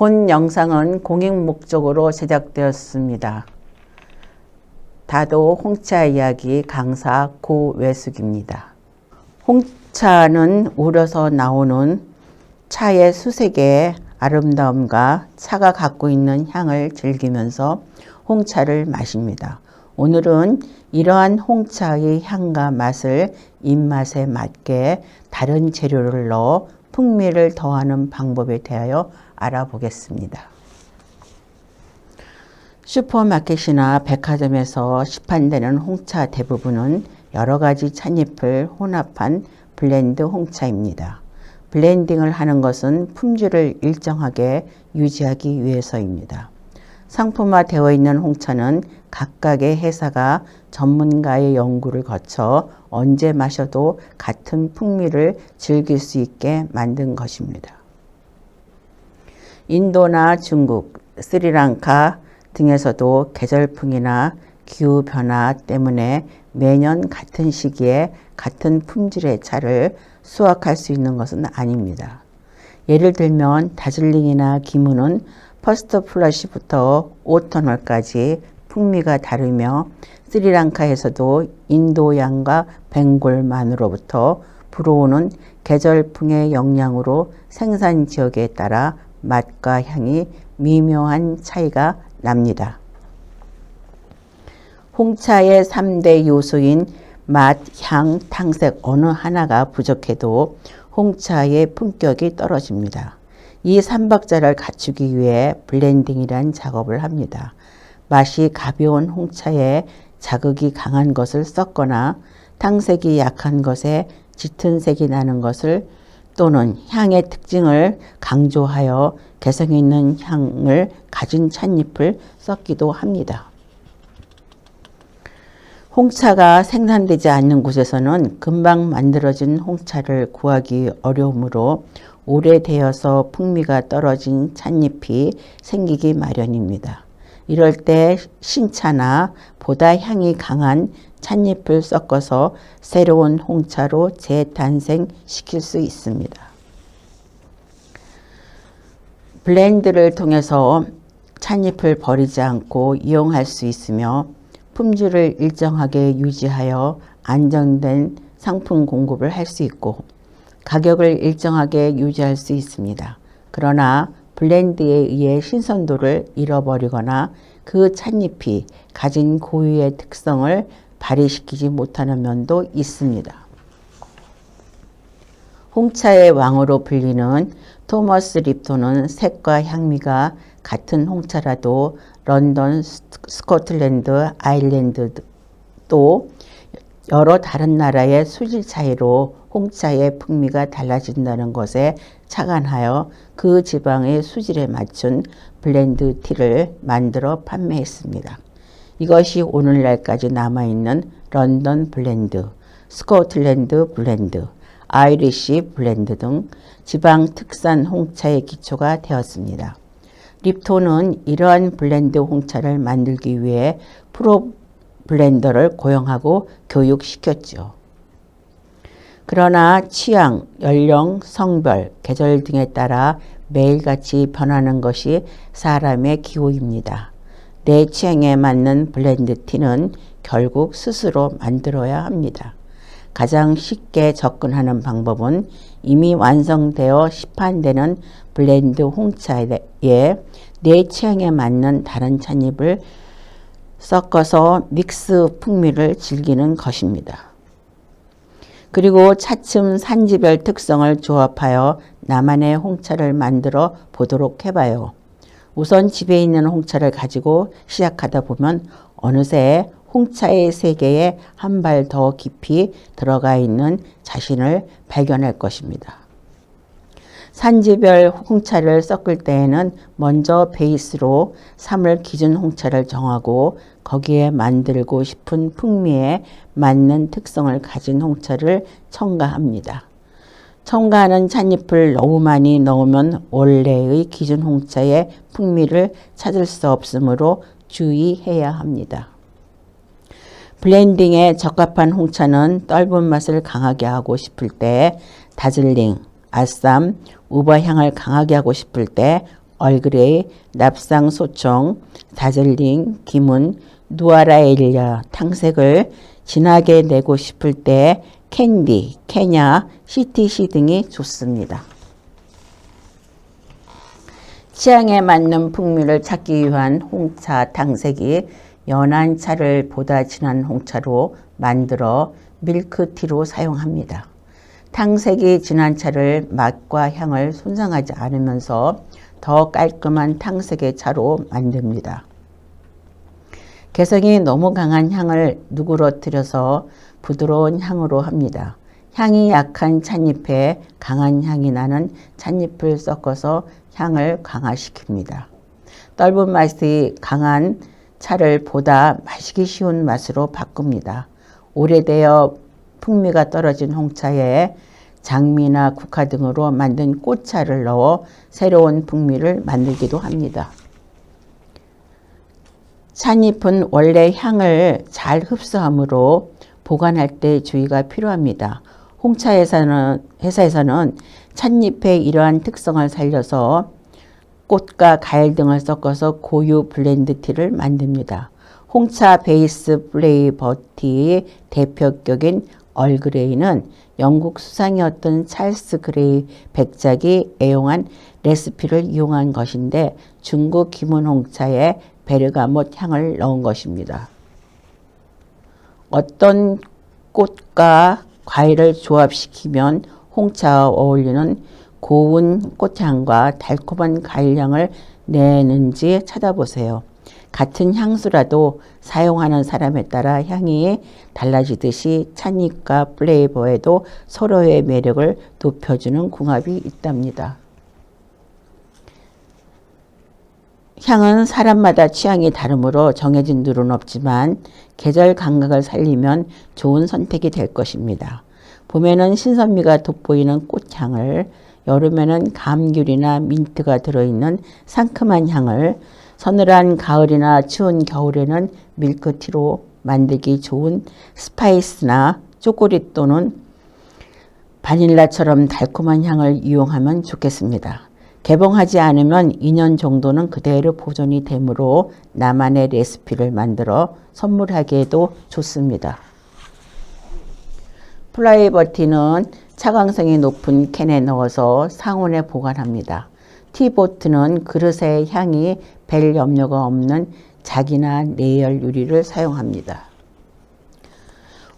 본 영상은 공익 목적으로 제작되었습니다. 다도 홍차 이야기 강사 고외숙입니다. 홍차는 우려서 나오는 차의 수색의 아름다움과 차가 갖고 있는 향을 즐기면서 홍차를 마십니다. 오늘은 이러한 홍차의 향과 맛을 입맛에 맞게 다른 재료를 넣어 풍미를 더하는 방법에 대하여 알아보겠습니다. 슈퍼마켓이나 백화점에서 시판되는 홍차 대부분은 여러 가지 찻잎을 혼합한 블렌드 홍차입니다. 블렌딩을 하는 것은 품질을 일정하게 유지하기 위해서입니다. 상품화되어 있는 홍차는 각각의 회사가 전문가의 연구를 거쳐 언제 마셔도 같은 풍미를 즐길 수 있게 만든 것입니다. 인도나 중국, 스리랑카 등에서도 계절풍이나 기후변화 때문에 매년 같은 시기에 같은 품질의 차를 수확할 수 있는 것은 아닙니다. 예를 들면 다즐링이나 기무는 퍼스트 플러시부터 오터널까지 풍미가 다르며 스리랑카에서도 인도양과 벵골만으로부터 불어오는 계절풍의 영향으로 생산 지역에 따라 맛과 향이 미묘한 차이가 납니다. 홍차의 3대 요소인 맛, 향, 탕색 어느 하나가 부족해도 홍차의 품격이 떨어집니다. 이 3박자를 갖추기 위해 블렌딩이란 작업을 합니다. 맛이 가벼운 홍차에 자극이 강한 것을 섞거나 탕색이 약한 것에 짙은 색이 나는 것을 또는 향의 특징을 강조하여 개성 있는 향을 가진 찻잎을 섞기도 합니다. 홍차가 생산되지 않는 곳에서는 금방 만들어진 홍차를 구하기 어려우므로 오래되어서 풍미가 떨어진 찻잎이 생기기 마련입니다. 이럴 때 신차나 보다 향이 강한 찻잎을 섞어서 새로운 홍차로 재탄생시킬 수 있습니다. 블렌드를 통해서 찻잎을 버리지 않고 이용할 수 있으며 품질을 일정하게 유지하여 안정된 상품 공급을 할 수 있고 가격을 일정하게 유지할 수 있습니다. 그러나 블렌드에 의해 신선도를 잃어버리거나 그 찻잎이 가진 고유의 특성을 발휘시키지 못하는 면도 있습니다. 홍차의 왕으로 불리는 토머스 립톤은 색과 향미가 같은 홍차라도 런던, 스코틀랜드, 아일랜드 또 여러 다른 나라의 수질 차이로 홍차의 풍미가 달라진다는 것에 착안하여 그 지방의 수질에 맞춘 블렌드 티를 만들어 판매했습니다. 이것이 오늘날까지 남아있는 런던 블렌드, 스코틀랜드 블렌드, 아이리시 블렌드 등 지방 특산 홍차의 기초가 되었습니다. 립톤은 이러한 블렌드 홍차를 만들기 위해 프로 블렌더를 고용하고 교육시켰죠. 그러나 취향, 연령, 성별, 계절 등에 따라 매일같이 변하는 것이 사람의 기호입니다. 내 취향에 맞는 블렌드 티는 결국 스스로 만들어야 합니다. 가장 쉽게 접근하는 방법은 이미 완성되어 시판되는 블렌드 홍차에 내 취향에 맞는 다른 찻잎을 섞어서 믹스 풍미를 즐기는 것입니다. 그리고 차츰 산지별 특성을 조합하여 나만의 홍차를 만들어 보도록 해봐요. 우선 집에 있는 홍차를 가지고 시작하다 보면 어느새 홍차의 세계에 한 발 더 깊이 들어가 있는 자신을 발견할 것입니다. 산지별 홍차를 섞을 때에는 먼저 베이스로 삼을 기준 홍차를 정하고 거기에 만들고 싶은 풍미에 맞는 특성을 가진 홍차를 첨가합니다. 첨가하는 찻잎을 너무 많이 넣으면 원래의 기준 홍차의 풍미를 찾을 수 없으므로 주의해야 합니다. 블렌딩에 적합한 홍차는 떫은 맛을 강하게 하고 싶을 때 다즐링, 아쌈, 우버 향을 강하게 하고 싶을 때 얼그레이, 납상 소청, 다즐링, 김은, 누아라엘리아 탕색을 진하게 내고 싶을 때 캔디, 케냐, CTC 등이 좋습니다. 취향에 맞는 풍미를 찾기 위한 홍차 탕색이 연한 차를 보다 진한 홍차로 만들어 밀크티로 사용합니다. 탕색이 진한 차를 맛과 향을 손상하지 않으면서 더 깔끔한 탕색의 차로 만듭니다. 개성이 너무 강한 향을 누그러뜨려서 부드러운 향으로 합니다. 향이 약한 찻잎에 강한 향이 나는 찻잎을 섞어서 향을 강화시킵니다. 떫은 맛이 강한 차를 보다 마시기 쉬운 맛으로 바꿉니다. 오래되어 풍미가 떨어진 홍차에 장미나 국화 등으로 만든 꽃차를 넣어 새로운 풍미를 만들기도 합니다. 찻잎은 원래 향을 잘 흡수하므로 보관할 때 주의가 필요합니다. 홍차 회사에서는 찻잎의 이러한 특성을 살려서 꽃과 과일 등을 섞어서 고유 블렌드 티를 만듭니다. 홍차 베이스 플레이버티의 대표격인 얼그레이는 영국 수상이었던 찰스 그레이 백작이 애용한 레시피를 이용한 것인데 중국 김은 홍차에 베르가못 향을 넣은 것입니다. 어떤 꽃과 과일을 조합시키면 홍차와 어울리는 고운 꽃향과 달콤한 과일향을 내는지 찾아보세요. 같은 향수라도 사용하는 사람에 따라 향이 달라지듯이 찻잎과 플레이버에도 서로의 매력을 높여주는 궁합이 있답니다. 향은 사람마다 취향이 다르므로 정해진 룰은 없지만 계절 감각을 살리면 좋은 선택이 될 것입니다. 봄에는 신선미가 돋보이는 꽃향을, 여름에는 감귤이나 민트가 들어있는 상큼한 향을, 서늘한 가을이나 추운 겨울에는 밀크티로 만들기 좋은 스파이스나 초콜릿 또는 바닐라처럼 달콤한 향을 이용하면 좋겠습니다. 개봉하지 않으면 2년 정도는 그대로 보존이 되므로 나만의 레시피를 만들어 선물하기에도 좋습니다. 플라이버티는 차광성이 높은 캔에 넣어서 상온에 보관합니다. 티보트는 그릇의 향이 별 염려가 없는 자기나 내열 유리를 사용합니다.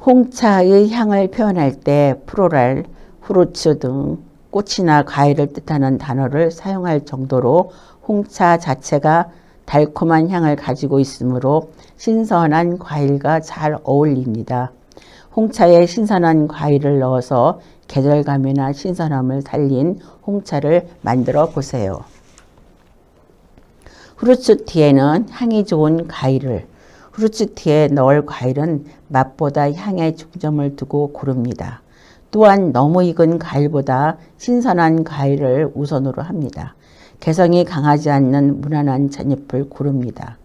홍차의 향을 표현할 때 플로랄, 후르츠 등 꽃이나 과일을 뜻하는 단어를 사용할 정도로 홍차 자체가 달콤한 향을 가지고 있으므로 신선한 과일과 잘 어울립니다. 홍차에 신선한 과일을 넣어서 계절감이나 신선함을 살린 홍차를 만들어 보세요. 후르츠티에는 향이 좋은 과일을, 후르츠티에 넣을 과일은 맛보다 향에 중점을 두고 고릅니다. 또한 너무 익은 과일보다 신선한 과일을 우선으로 합니다. 개성이 강하지 않는 무난한 찻잎을 고릅니다.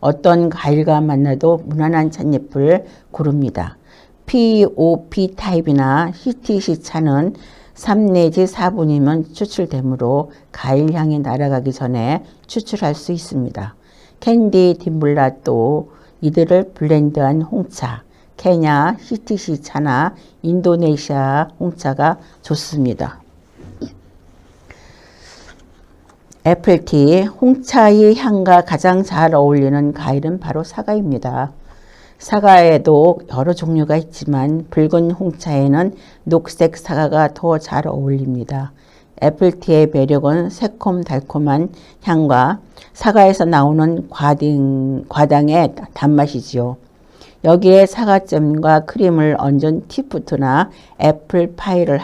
어떤 과일과 만나도 무난한 찻잎을 고릅니다. POP 타입이나 CTC 차는 3 내지 4분이면 추출되므로 과일 향이 날아가기 전에 추출할 수 있습니다. 캔디, 딘블라또 이들을 블렌드한 홍차, 케냐, CTC 차나 인도네시아 홍차가 좋습니다. 애플티, 홍차의 향과 가장 잘 어울리는 과일은 바로 사과입니다. 사과에도 여러 종류가 있지만 붉은 홍차에는 녹색 사과가 더 잘 어울립니다. 애플티의 매력은 새콤달콤한 향과 사과에서 나오는 과당의 단맛이지요. 여기에 사과잼과 크림을 얹은 티푸트나 애플파이를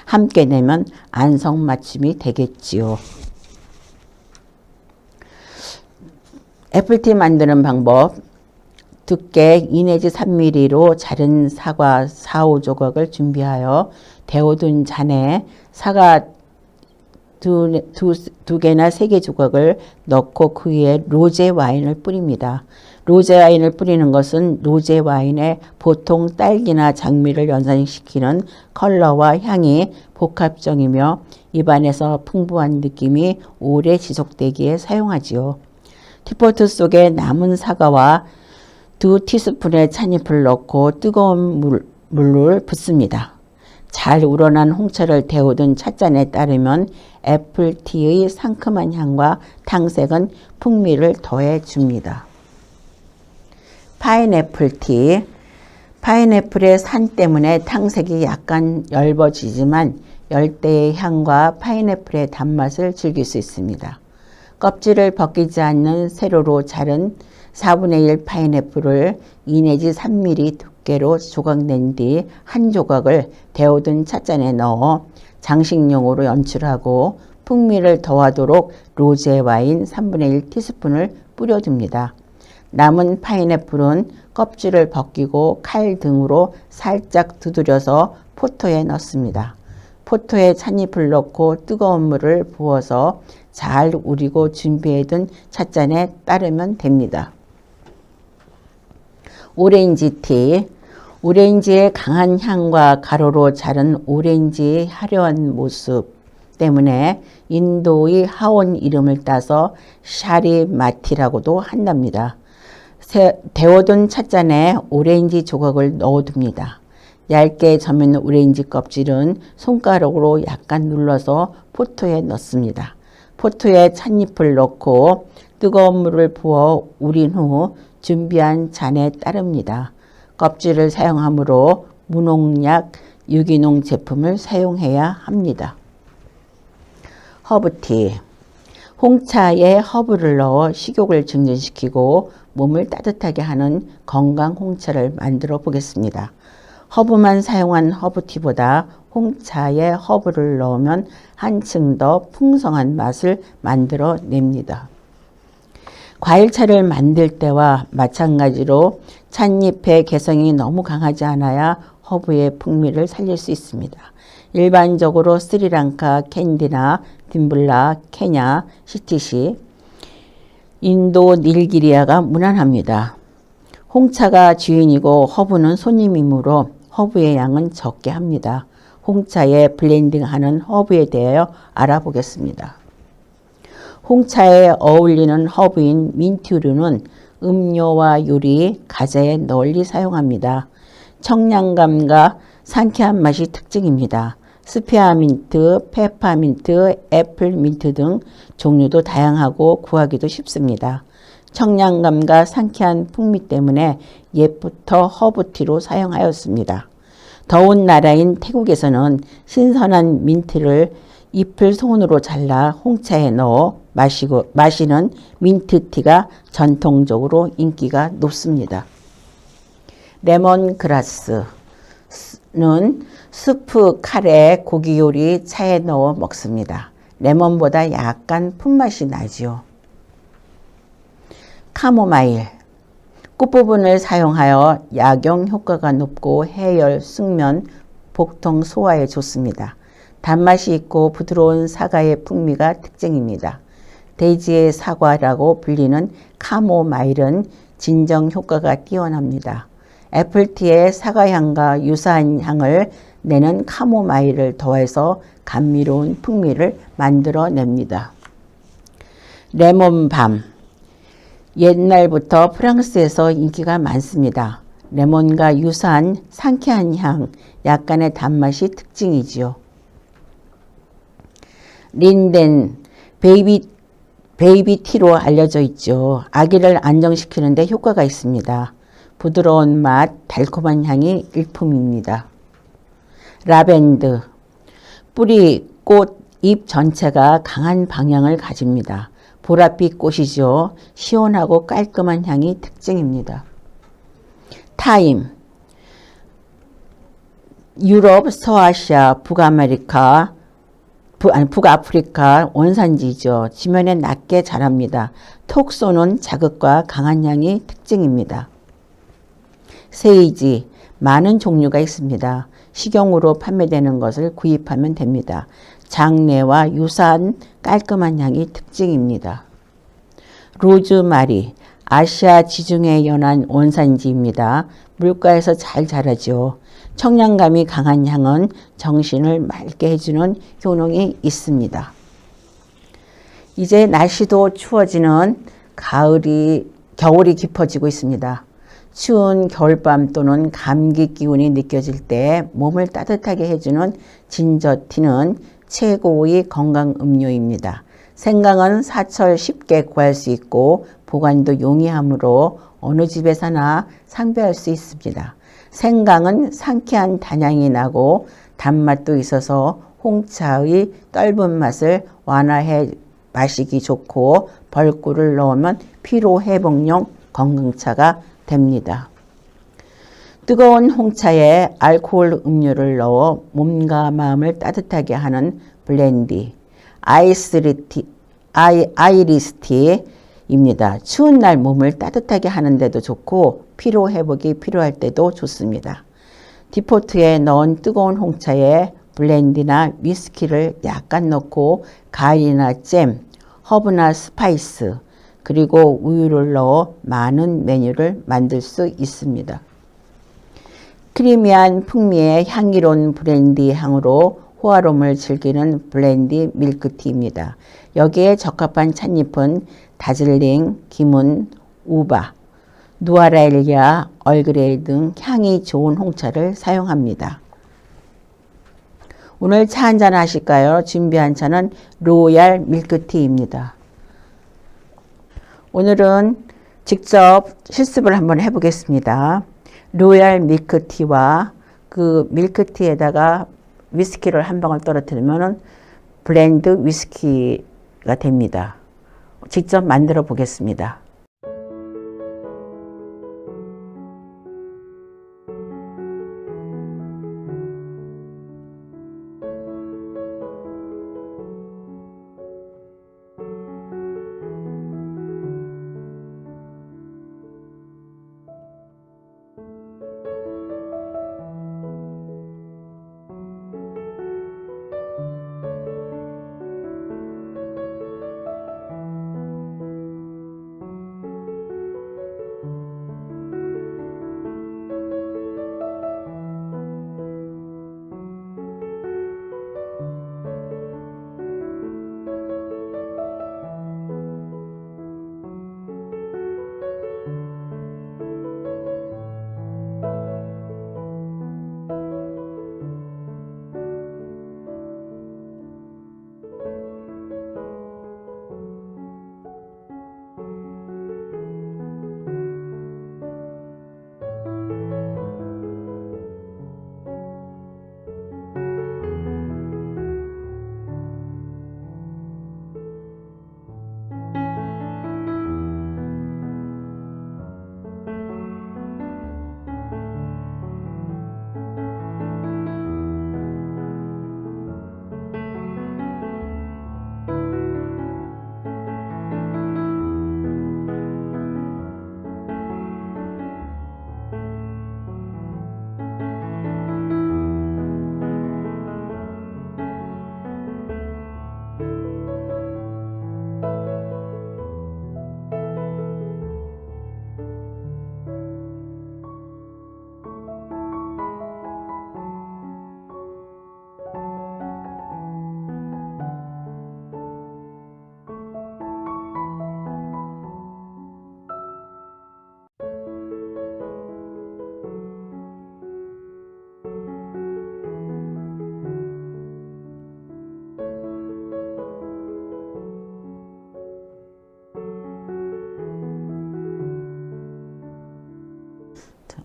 함께 내면 안성맞춤이 되겠지요. 애플티 만드는 방법. 두께 2 내지 3mm로 자른 사과 4, 5조각을 준비하여 데워둔 잔에 사과 두 개나 3개 조각을 넣고 그 위에 로제 와인을 뿌립니다. 로제 와인을 뿌리는 것은 로제 와인에 보통 딸기나 장미를 연상시키는 컬러와 향이 복합적이며 입안에서 풍부한 느낌이 오래 지속되기에 사용하지요. 티포트 속에 남은 사과와 2티스푼의 찻잎을 넣고 뜨거운 물을 붓습니다. 잘 우러난 홍차를 데워둔 찻잔에 따르면 애플티의 상큼한 향과 탕색은 풍미를 더해 줍니다. 파인애플티. 파인애플의 산 때문에 탕색이 약간 엷어지지만 열대의 향과 파인애플의 단맛을 즐길 수 있습니다. 껍질을 벗기지 않는 세로로 자른 4분의 1 파인애플을 2 내지 3mm 두께로 조각낸 뒤 한 조각을 데워둔 찻잔에 넣어 장식용으로 연출하고 풍미를 더하도록 로제 와인 3분의 1 티스푼을 뿌려줍니다. 남은 파인애플은 껍질을 벗기고 칼 등으로 살짝 두드려서 포토에 넣습니다. 포토에 찻잎을 넣고 뜨거운 물을 부어서 잘 우리고 준비해둔 찻잔에 따르면 됩니다. 오렌지티. 오렌지의 강한 향과 가로로 자른 오렌지의 화려한 모습 때문에 인도의 하원 이름을 따서 샤리마티라고도 한답니다. 데워둔 찻잔에 오렌지 조각을 넣어둡니다. 얇게 저민 오렌지 껍질은 손가락으로 약간 눌러서 포토에 넣습니다. 포토에 찻잎을 넣고 뜨거운 물을 부어 우린 후 준비한 잔에 따릅니다. 껍질을 사용하므로 무농약 유기농 제품을 사용해야 합니다. 허브티. 홍차에 허브를 넣어 식욕을 증진시키고 몸을 따뜻하게 하는 건강 홍차를 만들어 보겠습니다. 허브만 사용한 허브티보다 홍차에 허브를 넣으면 한층 더 풍성한 맛을 만들어 냅니다. 과일차를 만들 때와 마찬가지로 찻잎의 개성이 너무 강하지 않아야 허브의 풍미를 살릴 수 있습니다. 일반적으로 스리랑카, 캔디나 딤블라, 케냐, 시티시, 인도 닐기리아가 무난합니다. 홍차가 주인이고 허브는 손님이므로 허브의 양은 적게 합니다. 홍차에 블렌딩하는 허브에 대하여 알아보겠습니다. 홍차에 어울리는 허브인 민트류는 음료와 요리, 과자에 널리 사용합니다. 청량감과 상쾌한 맛이 특징입니다. 스페아민트, 페퍼민트, 애플민트 등 종류도 다양하고 구하기도 쉽습니다. 청량감과 상쾌한 풍미 때문에 옛부터 허브티로 사용하였습니다. 더운 나라인 태국에서는 신선한 민트를 잎을 손으로 잘라 홍차에 넣어 마시는 민트티가 전통적으로 인기가 높습니다. 레몬그라스는 스프, 카레, 고기 요리, 차에 넣어 먹습니다. 레몬보다 약간 풋맛이 나지요. 카모마일. 꽃부분을 사용하여 약용 효과가 높고 해열, 숙면, 복통, 소화에 좋습니다. 단맛이 있고 부드러운 사과의 풍미가 특징입니다. 돼지의 사과라고 불리는 카모마일은 진정 효과가 뛰어납니다. 애플티에 사과향과 유사한 향을 내는 카모마일을 더해서 감미로운 풍미를 만들어냅니다. 레몬밤. 옛날부터 프랑스에서 인기가 많습니다. 레몬과 유사한 상쾌한 향, 약간의 단맛이 특징이지요. 린덴, 베이비티로 알려져 있죠. 아기를 안정시키는 데 효과가 있습니다. 부드러운 맛, 달콤한 향이 일품입니다. 라벤더. 뿌리, 꽃, 잎 전체가 강한 방향을 가집니다. 보랏빛 꽃이죠. 시원하고 깔끔한 향이 특징입니다. 타임. 유럽, 서아시아, 북아프리카 원산지죠. 지면에 낮게 자랍니다. 톡 쏘는 자극과 강한 향이 특징입니다. 세이지. 많은 종류가 있습니다. 식용으로 판매되는 것을 구입하면 됩니다. 장내와 유사한 깔끔한 향이 특징입니다. 로즈마리. 아시아 지중해 연안 원산지입니다. 물가에서 잘 자라죠. 청량감이 강한 향은 정신을 맑게 해주는 효능이 있습니다. 이제 날씨도 추워지는 겨울이 깊어지고 있습니다. 추운 겨울밤 또는 감기 기운이 느껴질 때 몸을 따뜻하게 해주는 진저티는 최고의 건강 음료입니다. 생강은 사철 쉽게 구할 수 있고 보관도 용이하므로 어느 집에서나 상비할 수 있습니다. 생강은 상쾌한 단향이 나고 단맛도 있어서 홍차의 떫은 맛을 완화해 마시기 좋고 벌꿀을 넣으면 피로회복용 건강차가 됩니다. 뜨거운 홍차에 알코올 음료를 넣어 몸과 마음을 따뜻하게 하는 블렌디, 아이리스티입니다. 추운 날 몸을 따뜻하게 하는 데도 좋고 피로 회복이 필요할 때도 좋습니다. 디포트에 넣은 뜨거운 홍차에 블렌디나 위스키를 약간 넣고 과일이나 잼, 허브나 스파이스, 그리고 우유를 넣어 많은 메뉴를 만들 수 있습니다. 크리미한 풍미의 향기로운 브랜디 향으로 호화로움을 즐기는 블렌디 밀크티입니다. 여기에 적합한 찻잎은 다즐링, 기문, 우바, 누아라엘리아, 얼그레이 등 향이 좋은 홍차를 사용합니다. 오늘 차 한잔 하실까요? 준비한 차는 로얄 밀크티입니다. 오늘은 직접 실습을 한번 해보겠습니다. 로얄 밀크티와 그 밀크티에다가 위스키를 한 방울 떨어뜨리면 블렌드 위스키가 됩니다. 직접 만들어 보겠습니다.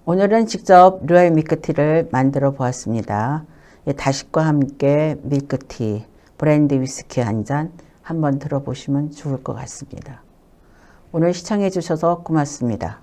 오늘은 직접 로얄 밀크티를 만들어 보았습니다. 다식과 함께 밀크티, 브랜디 위스키 한 잔 한번 들어보시면 좋을 것 같습니다. 오늘 시청해 주셔서 고맙습니다.